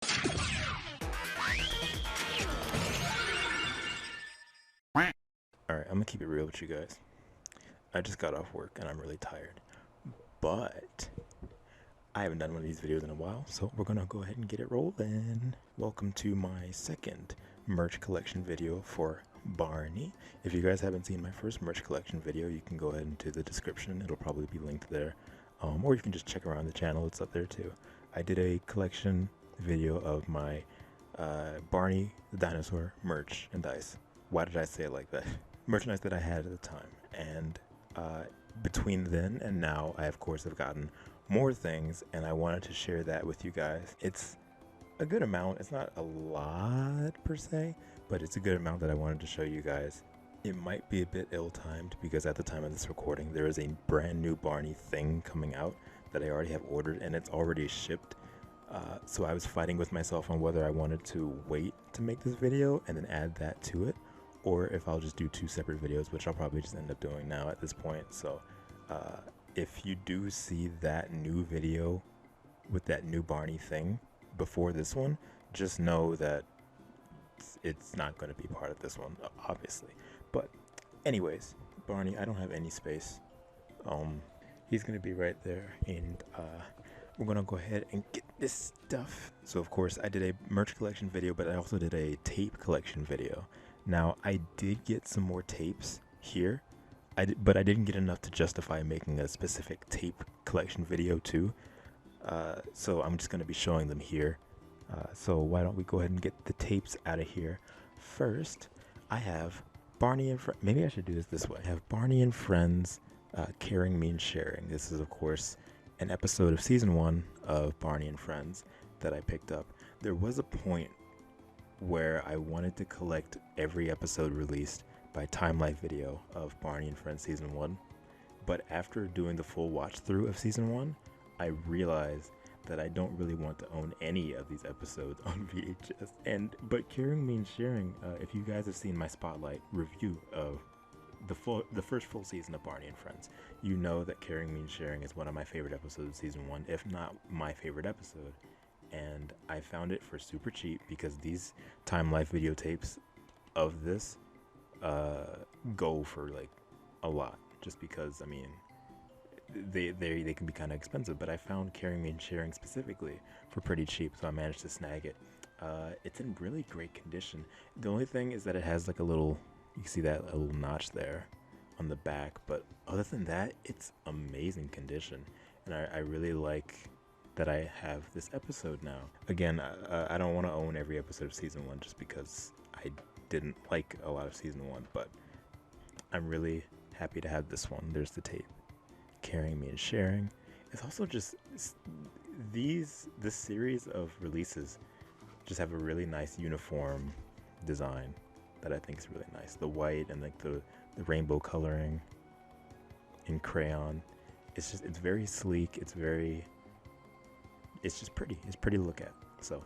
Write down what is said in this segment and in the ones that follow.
Alright, I'm gonna keep it real with you guys. I just got off work and I'm really tired. But I haven't done one of these videos in a while, so we're gonna go ahead and get it rolling. Welcome to my second merch collection video for Barney. If you guys haven't seen my first merch collection video, you can go ahead into the description. It'll probably be linked there. Or you can just check around the channel, it's up there too. I did a collection video of my Barney the dinosaur merchandise. Why did I say it like that? Merchandise that I had at the time, and between then and now I of course have gotten more things, and I wanted to share that with you guys. It's a good amount. It's not a lot per se, but it's a good amount that I wanted to show you guys. It might be a bit ill-timed because at the time of this recording there is a brand new Barney thing coming out that I already have ordered and it's already shipped. So I was fighting with myself on whether I wanted to wait to make this video and then add that to it, or if I'll just do two separate videos, which I'll probably just end up doing now at this point. So if you do see that new video with that new Barney thing before this one, just know that it's not going to be part of this one, obviously. But anyways, Barney, I don't have any space. He's going to be right there, and we're going to go ahead and get this stuff. So of course I did a merch collection video, but I also did a tape collection video. Now, I did get some more tapes here, but I didn't get enough to justify making a specific tape collection video too. So I'm just going to be showing them here. So why don't we go ahead and get the tapes out of here. First, I have Barney and maybe I should do this way. I have Barney and Friends, Caring Means Sharing. This is, of course, an episode of season 1 of Barney and Friends that I picked up. There was a point where I wanted to collect every episode released by Time Life Video of Barney and Friends Season 1. But after doing the full watch through of Season 1, I realized that I don't really want to own any of these episodes on VHS. But Caring Means Sharing, if you guys have seen my Spotlight review of the first full season of Barney and Friends, you know that Caring Means Sharing is one of my favorite episodes of Season 1, if not my favorite episode. And I found it for super cheap because these Time Life videotapes of this go for like a lot, just because I mean they can be kind of expensive, but I found Caring Means Sharing specifically for pretty cheap, so I managed to snag it. It's in really great condition. The only thing is that it has like a little, you can see that a little notch there on the back, but other than that, it's amazing condition, and I really like that I have this episode now. Again, I don't want to own every episode of season 1 just because I didn't like a lot of season 1, but I'm really happy to have this one. There's the tape. Caring Means Sharing. It's also just this series of releases just have a really nice uniform design that I think is really nice. The white and like the rainbow coloring in crayon. It's very sleek. It's just pretty. It's pretty to look at. So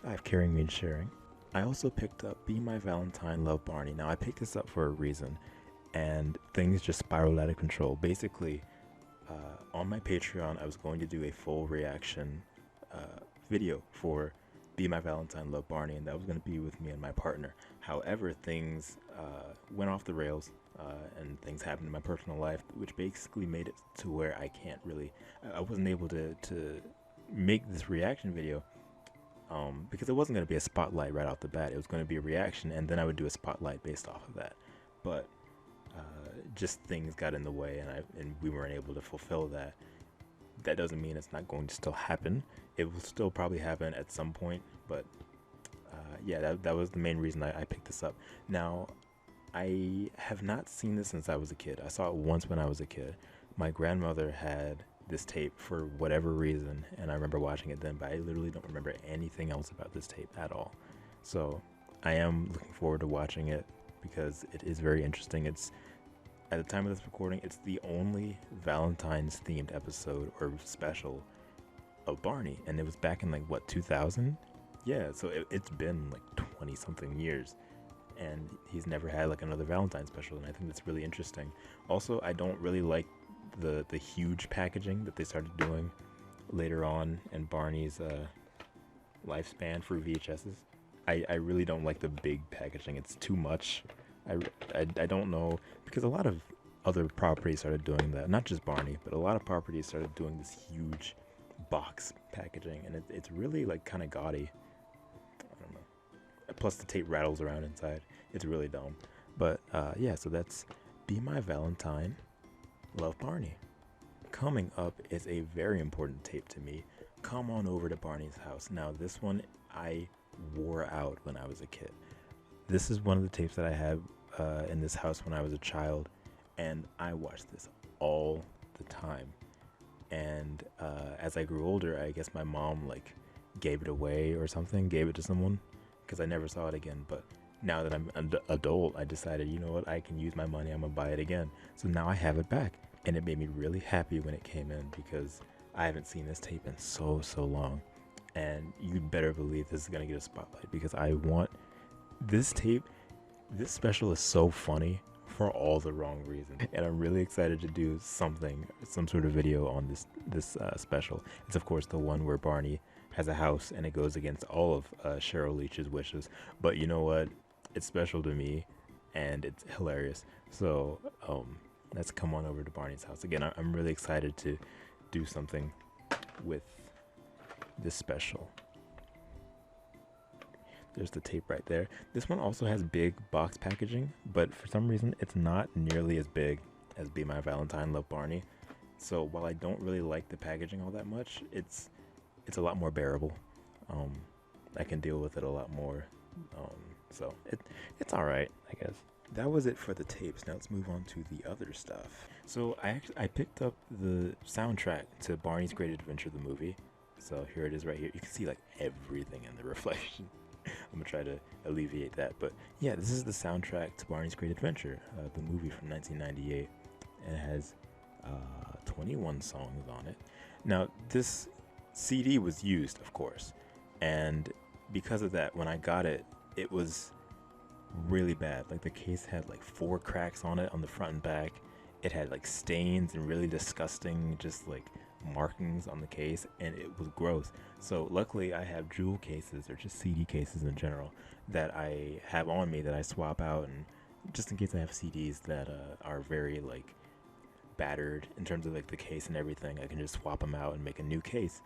I have Caring Means Sharing. I also picked up Be My Valentine, Love Barney. Now I picked this up for a reason, and things just spiraled out of control. Basically, on my Patreon, I was going to do a full reaction video for Be My Valentine, Love Barney, and that was going to be with me and my partner. However, things went off the rails, and things happened in my personal life, which basically made it to where I wasn't able to make this reaction video because it wasn't going to be a spotlight right off the bat. It was going to be a reaction, and then I would do a spotlight based off of that. But just things got in the way, and we weren't able to fulfill that. That doesn't mean it's not going to still happen. It will still probably happen at some point, but yeah, that was the main reason I picked this up. Now, I have not seen this since I was a kid. I saw it once when I was a kid. My grandmother had this tape for whatever reason, and I remember watching it then, but I literally don't remember anything else about this tape at all. So I am looking forward to watching it because it is very interesting. It's, at the time of this recording, it's the only Valentine's themed episode or special of Barney, and it was back in like what, 2000? Yeah, so it's been like 20 something years, and he's never had like another Valentine special, and I think that's really interesting. Also, I don't really like the huge packaging that they started doing later on in Barney's lifespan for VHSs. I really don't like the big packaging. It's too much. I don't know, because a lot of other properties started doing that. Not just Barney, but a lot of properties started doing this huge box packaging, and it's really like kind of gaudy. I don't know. Plus the tape rattles around inside. It's really dumb. But yeah, so that's Be My Valentine, Love Barney. Coming up is a very important tape to me. Come On Over to Barney's House. Now this one I wore out when I was a kid. This is one of the tapes that I had in this house when I was a child, and I watched this all the time. And as I grew older, I guess my mom like gave it away or something, gave it to someone, because I never saw it again. But now that I'm an adult, I decided, you know what, I can use my money, I'm gonna buy it again. So now I have it back, and it made me really happy when it came in, because I haven't seen this tape in so long. And you better believe this is gonna get a spotlight, because I want this tape. This special is so funny for all the wrong reasons, and I'm really excited to do some sort of video on this special. It's of course the one where Barney has a house and it goes against all of Cheryl Leach's wishes, but you know what, it's special to me and it's hilarious. So let's Come On Over to Barney's House. Again, I'm really excited to do something with this special. There's the tape right there. This one also has big box packaging, but for some reason it's not nearly as big as Be My Valentine, Love Barney. So while I don't really like the packaging all that much, it's a lot more bearable. I can deal with it a lot more. So it's all right, I guess. That was it for the tapes. Now let's move on to the other stuff. So I picked up the soundtrack to Barney's Great Adventure, the movie. So here it is right here. You can see like everything in the reflection. I'm gonna try to alleviate that, but yeah, this is the soundtrack to Barney's Great Adventure, the movie from 1998, and it has 21 songs on it. Now this CD was used, of course, and because of that, when I got it, it was really bad. Like the case had like 4 cracks on it on the front and back. It had like stains and really disgusting, just like markings on the case, and it was gross. So luckily I have jewel cases, or just CD cases in general, that I have on me that I swap out, and just in case I have CDs that are very like battered in terms of like the case and everything, I can just swap them out and make a new case,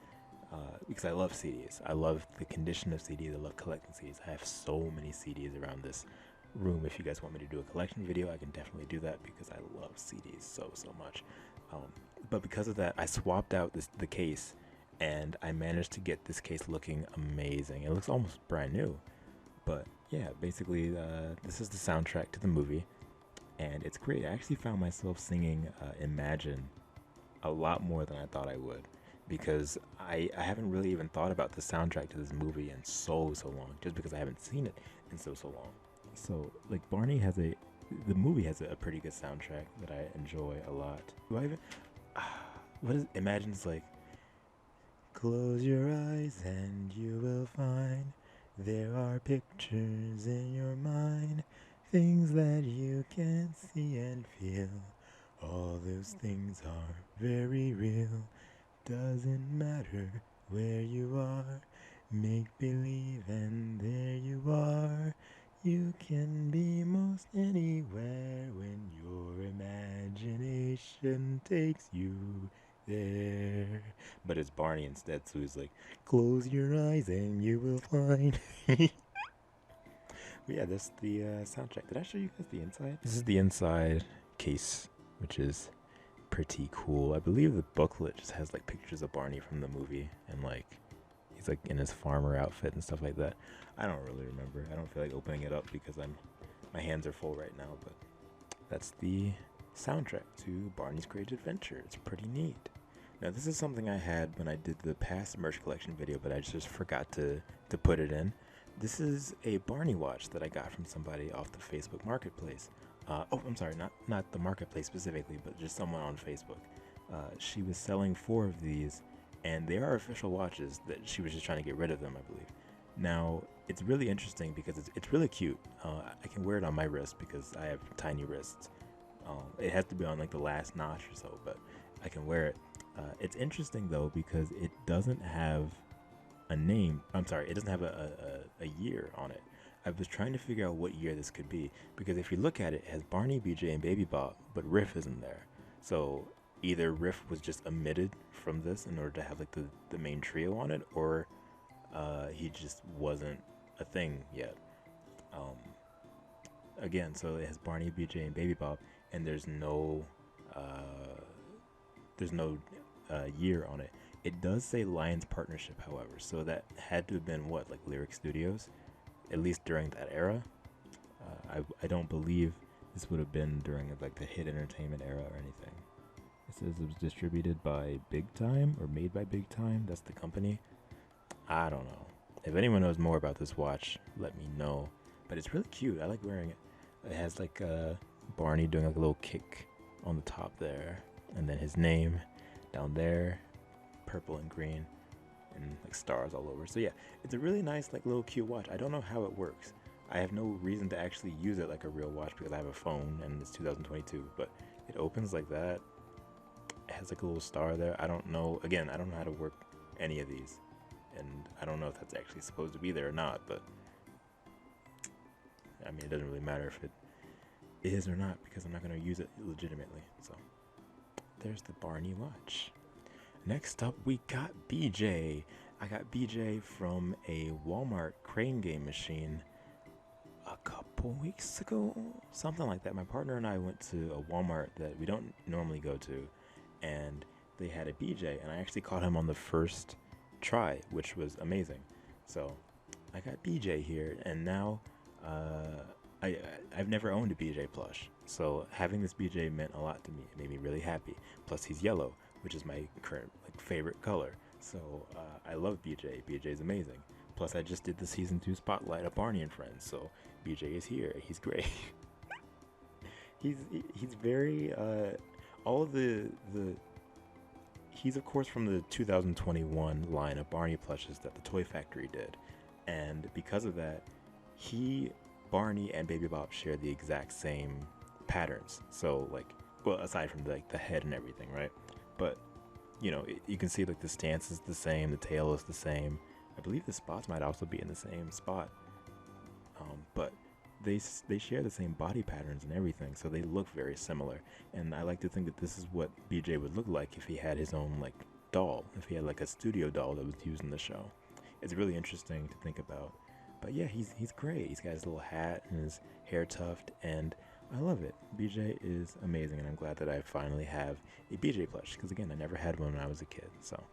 because I love CDs. I love the condition of CDs. I love collecting CDs. I have so many CDs around this room. If you guys want me to do a collection video, I can definitely do that, because I love CDs so much. But because of that, I swapped out the case, and I managed to get this case looking amazing. It looks almost brand new. But yeah, basically this is the soundtrack to the movie, and it's great. I actually found myself singing Imagine a lot more than I thought I would, because I haven't really even thought about the soundtrack to this movie in so long, just because I haven't seen it in so long. So like the movie has a pretty good soundtrack that I enjoy a lot. Do I even what is Imagine's like? Close your eyes and you will find there are pictures in your mind, things that you can see and feel. All those things are very real. Doesn't matter where you are, make believe, and there you are. You can be most anywhere when your imagination takes you there. But it's Barney instead, so he's like, close your eyes and you will find. But yeah, that's the soundtrack. Did I show you guys the inside? This is the inside case, which is pretty cool. I believe the booklet just has like pictures of Barney from the movie, and like he's like in his farmer outfit and stuff like that. I don't really remember. I don't feel like opening it up because my hands are full right now, but that's the soundtrack to Barney's Great Adventure. It's pretty neat. Now this is something I had when I did the past merch collection video, but I just forgot to put it in. This is a Barney watch that I got from somebody off the Facebook Marketplace. Oh, I'm sorry, not the Marketplace specifically, but just someone on Facebook. She was selling 4 of these, and they are official watches that she was just trying to get rid of them, I believe. Now, it's really interesting because it's really cute. I can wear it on my wrist because I have tiny wrists. It has to be on like the last notch or so, but I can wear it. It's interesting though because it doesn't have a name. I'm sorry, it doesn't have a year on it. I was trying to figure out what year this could be, because if you look at it, it has Barney, BJ, and Baby Bop, but Riff isn't there. So either Riff was just omitted from this in order to have like the main trio on it, or he just wasn't a thing yet. Um, Again, so it has Barney, BJ, and Baby Bop, and there's no year on it. It does say Lions Partnership, however, so that had to have been what, like Lyric Studios, at least during that era. I don't believe this would have been during like the Hit Entertainment era or anything. It says it was distributed by Big Time or made by Big Time. That's the company. I don't know. If anyone knows more about this watch, let me know. But it's really cute. I like wearing it. It has like Barney doing like a little kick on the top there, and then his name down there, purple and green, and like stars all over. So yeah, it's a really nice like little cute watch. I don't know how it works. I have no reason to actually use it like a real watch because I have a phone and it's 2022, but it opens like that. It has like a little star there. I don't know. Again, I don't know how to work any of these, and I don't know if that's actually supposed to be there or not, but I mean, it doesn't really matter if it is or not because I'm not going to use it legitimately. So there's the Barney watch. Next up, we got BJ. I got BJ from a Walmart crane game machine a couple weeks ago, something like that. My partner and I went to a Walmart that we don't normally go to, and they had a BJ, and I actually caught him on the first try, which was amazing. So I got BJ here, and now I've never owned a BJ plush, so having this BJ meant a lot to me. It made me really happy. Plus he's yellow, which is my current like favorite color. So I love BJ. BJ is amazing. Plus I just did the season 2 spotlight of Barney and Friends, so BJ is here. He's great. he's very all of the he's of course from the 2021 line of Barney plushes that the Toy Factory did, and because of that, Barney and Baby Bop share the exact same patterns. So like, well, aside from like the head and everything, right? But you know, you can see like the stance is the same, the tail is the same. I believe the spots might also be in the same spot, but they share the same body patterns and everything, so they look very similar. And I like to think that this is what BJ would look like if he had his own like doll, if he had like a studio doll that was used in the show. It's really interesting to think about. But yeah, he's great. He's got his little hat and his hair tuft, and I love it. BJ is amazing, and I'm glad that I finally have a BJ plush, because again, I never had one when I was a kid, so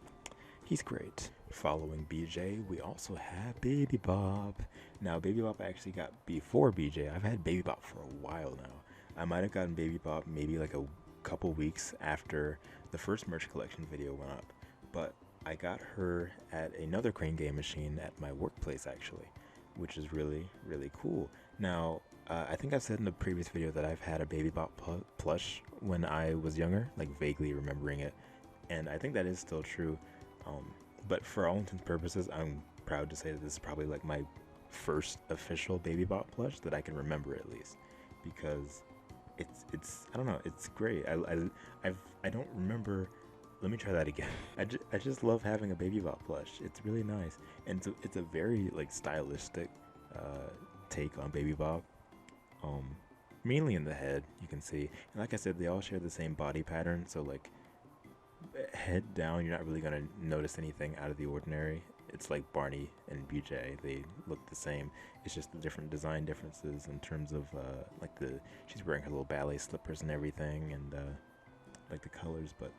he's great. Following BJ, we also have Baby Bop. Now, Baby Bop I actually got before BJ. I've had Baby Bop for a while now. I might have gotten Baby Bop maybe like a couple weeks after the first merch collection video went up, but I got her at another crane game machine at my workplace actually, which is really, really cool. Now, I think I said in the previous video that I've had a Baby Bop plush when I was younger, like vaguely remembering it, and I think that is still true. But for all intents and purposes, I'm proud to say that this is probably like my first official Baby Bop plush that I can remember at least, because it's I don't know, it's great. I don't remember. Let me try that again. I just love having a Baby Bop plush. It's really nice, and it's a very like stylistic take on Baby Bop. Mainly in the head, you can see, and like I said, they all share the same body pattern. So like head down, you're not really gonna notice anything out of the ordinary. It's like Barney and BJ, they look the same. It's just the different design differences in terms of like she's wearing her little ballet slippers and everything, and like the colors, but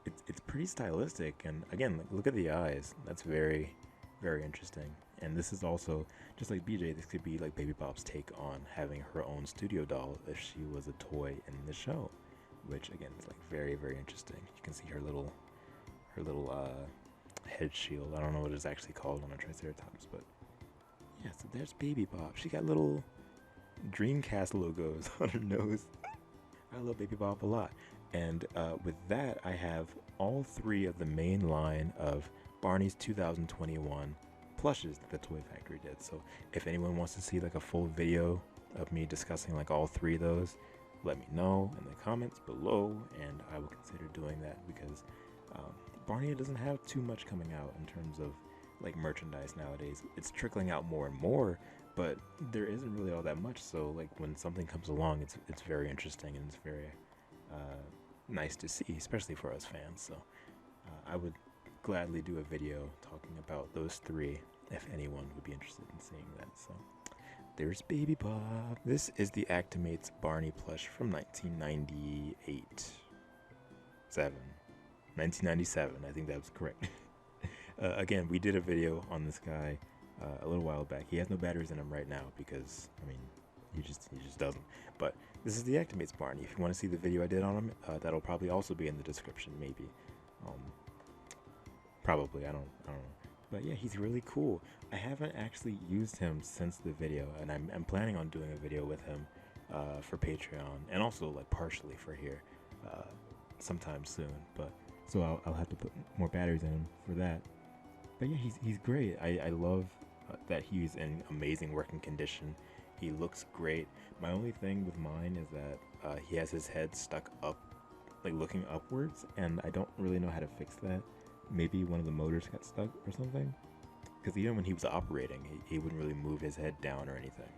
it's pretty stylistic. And again, like, look at the eyes. That's very, very interesting. And this is also, just like BJ, this could be like Baby Bop's take on having her own studio doll if she was a toy in the show, which again is like very, very interesting. You can see her little head shield. I don't know what it's actually called on a Triceratops, but yeah, so there's Baby Bop. She got little Dreamcast logos on her nose. I love Baby Bop a lot. And with that, I have all 3 of the main line of Barney's 2021 plushes that the Toy Factory did. So if anyone wants to see like a full video of me discussing like all 3 of those, let me know in the comments below, and I will consider doing that, because Barney doesn't have too much coming out in terms of like merchandise nowadays. It's trickling out more and more, but there isn't really all that much. So like when something comes along, it's very interesting and it's very nice to see, especially for us fans. So I would gladly do a video talking about those three if anyone would be interested in seeing that. So there's Baby Bob. This is the Actimates Barney plush from 1998. 1997, I think that was correct. Again, we did a video on this guy a little while back. He has no batteries in him right now because, I mean, he just doesn't. But this is the Actimates Barney. If you want to see the video I did on him, that'll probably also be in the description, maybe. Probably, I don't know. But yeah, he's really cool. I haven't actually used him since the video, and I'm planning on doing a video with him for Patreon, and also like partially for here sometime soon. But so I'll have to put more batteries in him for that. But yeah, he's great. I love that he's in amazing working condition. He looks great. My only thing with mine is that he has his head stuck up, like looking upwards, and I don't really know how to fix that. Maybe one of the motors got stuck or something, because even when he was operating, he wouldn't really move his head down or anything.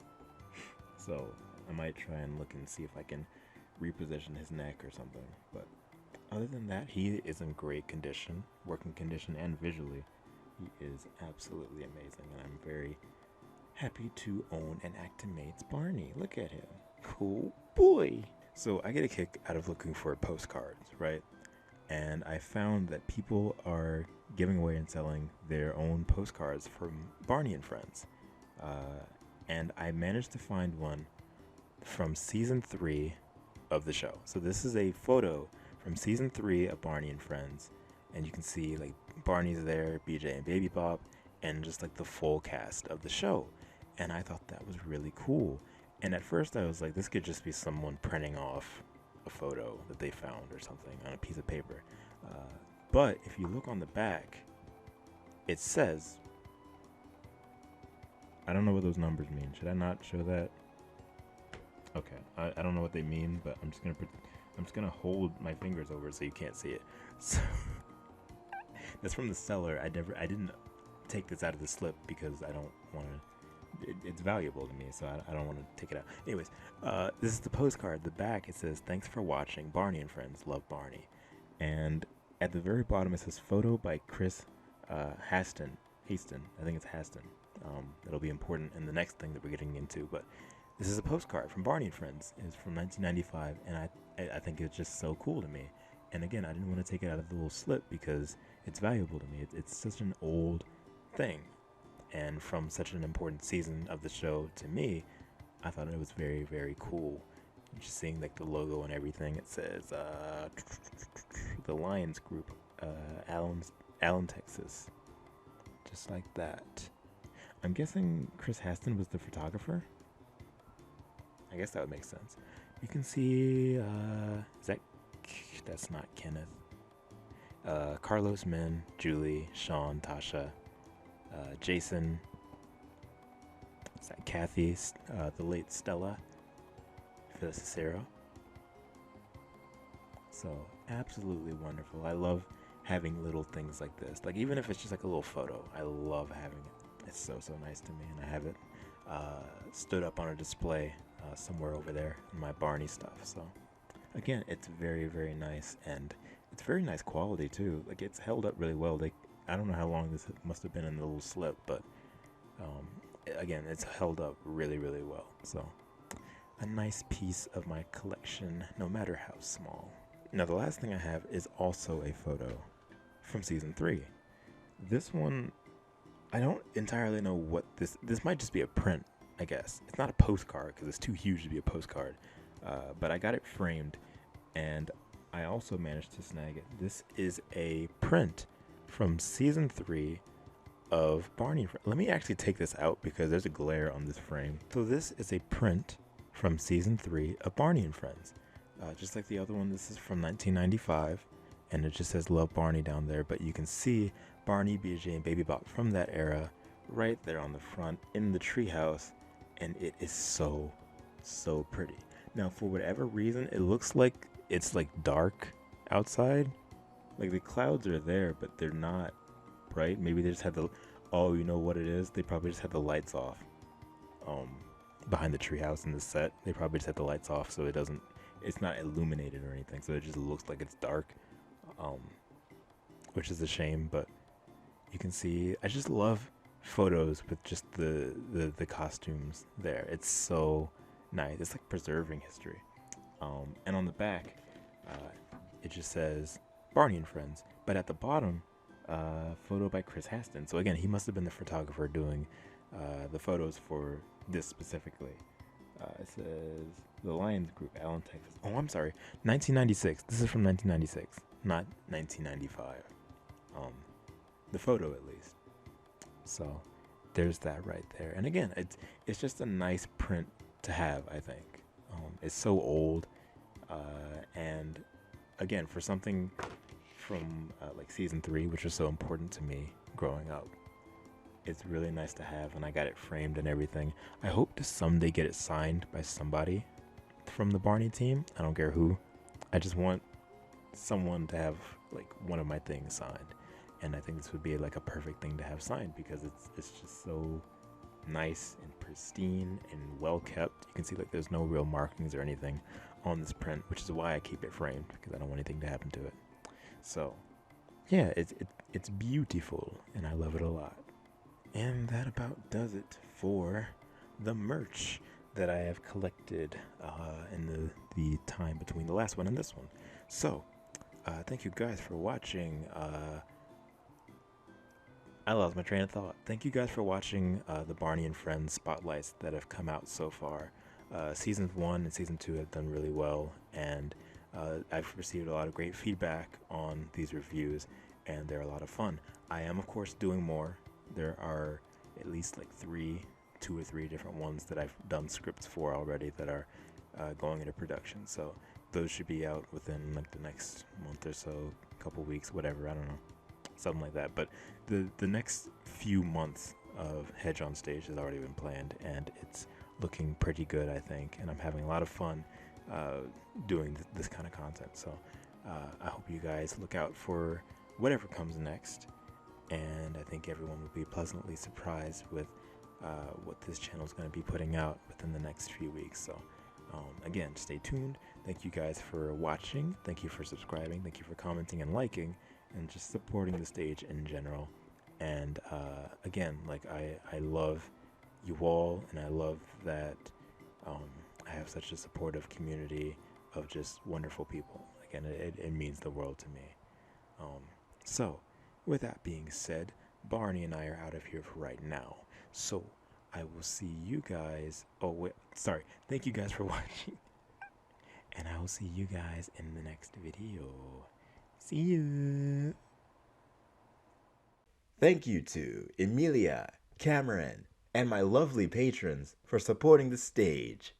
So I might try and look and see if I can reposition his neck or something. But other than that, he is in great condition, working condition, and visually he is absolutely amazing, and I'm very happy to own an Actimates Barney. Look at him. Cool boy. So I get a kick out of looking for postcards, right? And I found that people are giving away and selling their own postcards from Barney and Friends. And I managed to find one from season 3 of the show. So this is a photo from season 3 of Barney and Friends. And you can see like Barney's there, BJ and Baby Bob, and just like the full cast of the show. And I thought that was really cool. And at first I was like, this could just be someone printing off a photo that they found or something on a piece of paper. But if you look on the back, it says, I don't know what those numbers mean. Should I not show that? Okay, I don't know what they mean, but I'm just gonna hold my fingers over it so you can't see it. So that's from the seller. I didn't take this out of the slip because I don't want to. It's valuable to me, so I don't want to take it out. Anyways, this is the postcard. The back, it says, "Thanks for watching. Barney and Friends. Love, Barney." And at the very bottom, it says, "Photo by Chris Haston. I think it's Haston. It'll be important in the next thing that we're getting into. But this is a postcard from Barney and Friends. It's from 1995, and I think it's just so cool to me. And again, I didn't want to take it out of the little slip because it's valuable to me. It's such an old thing. And from such an important season of the show to me, I thought it was very, very cool. Just seeing like the logo and everything. It says the Lions Group, Allen, Texas. Just like that. I'm guessing Chris Haston was the photographer. I guess that would make sense. You can see, that's not Kenneth. Carlos, Min, Julie, Sean, Tasha, Jason, is that Kathy, the late Stella Cicero. So absolutely wonderful. I love having little things like this. Like even if it's just like a little photo, I love having it. It's so nice to me, and I have it stood up on a display somewhere over there in my Barney stuff. So again, it's very, very nice, and it's very nice quality too. Like it's held up really well. Like I don't know how long this must have been in the little slip, but again, it's held up really, really well. So a nice piece of my collection, no matter how small. Now the last thing I have is also a photo from season 3. This one, I don't entirely know what this might just be a print, I guess. It's not a postcard because it's too huge to be a postcard, but I got it framed, and I also managed to snag it. This is a print from season 3 of Barney. Let me actually take this out because there's a glare on this frame. So this is a print from season 3 of Barney and Friends. Just like the other one, this is from 1995, and it just says "Love, Barney" down there, but you can see Barney, BJ, and Baby Bop from that era right there on the front in the treehouse, and it is so pretty. Now, for whatever reason, it looks like it's like dark outside. Like the clouds are there, but they're not bright. Maybe they just had the... Oh, you know what it is? They probably just had the lights off. Um, Behind the treehouse in the set, they probably just had the lights off, so it's not illuminated or anything, so it just looks like it's dark. Um, which is a shame, but you can see. I just love photos with just the costumes there. It's so nice. It's like preserving history. And on the back, it just says Barney and Friends. But at the bottom, photo by Chris Haston. So again, he must have been the photographer doing the photos for this specifically. It says the Lions Group, Allen, Texas. Oh, I'm sorry, 1996. This is from 1996, not 1995. The photo at least. So there's that right there. And again, it's just a nice print to have. I think it's so old, and again, for something from like season 3, which was so important to me growing up, it's really nice to have, and I got it framed and everything. I hope to someday get it signed by somebody from the Barney team. I don't care who. I just want someone to have like one of my things signed, and I think this would be like a perfect thing to have signed because it's just so nice and pristine and well kept. You can see like there's no real markings or anything on this print, which is why I keep it framed, because I don't want anything to happen to it. So yeah, it's beautiful and I love it a lot. And that about does it for the merch that I have collected in the time between the last one and this one. So thank you guys for watching. I lost my train of thought. Thank you guys for watching the Barney and Friends spotlights that have come out so far. Season 1 and Season 2 have done really well, and I've received a lot of great feedback on these reviews, and they're a lot of fun. I am, of course, doing more. There are at least like 2 or 3 different ones that I've done scripts for already that are going into production. So those should be out within like the next month or so, couple weeks, whatever, I don't know. Something like that. But the next few months of HedgeOnStage has already been planned, and it's looking pretty good, I think, and I'm having a lot of fun doing this kind of content. So I hope you guys look out for whatever comes next, and I think everyone will be pleasantly surprised with what this channel is going to be putting out within the next few weeks. So again, stay tuned. Thank you guys for watching. Thank you for subscribing. Thank you for commenting and liking, and just supporting the stage in general. And again, like I love you all, and I love that I have such a supportive community of just wonderful people. Again, it means the world to me. So with that being said, Barney and I are out of here for right now. So I will see you guys. Oh wait, sorry. Thank you guys for watching, and I will see you guys in the next video. See you. Thank you to Emilia, Cameron, and my lovely patrons for supporting the stage.